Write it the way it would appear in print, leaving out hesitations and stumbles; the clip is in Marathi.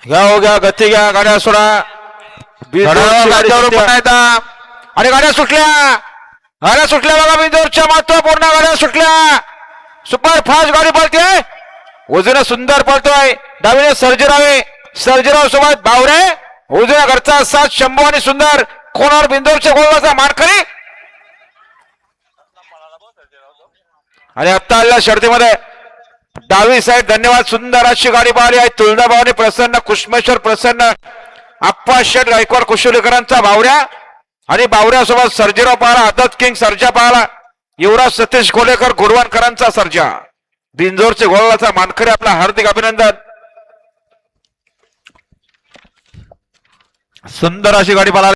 घ्या हो घ्या, गती घ्या, गाड्या सोडा. आणि गाड्या सुटल्या बघा. बिंदूरच्या महत्वपूर्ण गाड्या सुटल्या. सुपर फास्ट गाडी पळते. उजवीने सुंदर पळतोय. डावीने सर्जेराव सोबत बावरे. उजव्या घरचा साथ शंभू आणि सुंदर. कोणावर बिंदूरच्या गोलाचा मानकरी. आणि आत्ता आलेल्या शर्तीमध्ये डावी साईड धन्यवाद. सुंदर अशी गाडी पाहिली आहे. तुळजाभवानी प्रसन्न, कुष्मेश्वर प्रसन्न, आप्पा शेठ गायकवाड कुशोलीकरांचा बावऱ्या. आणि बावऱ्यासोबत सर्जेराव पाहला. आदत किंग सर्जा पाहला. युवराज सतीश कोलेकर गुडवानकरांचा सर्जा. बिंजोरचे गोलाचा मानकरी आपला हार्दिक अभिनंदन. सुंदर अशी गाडी पाहिली.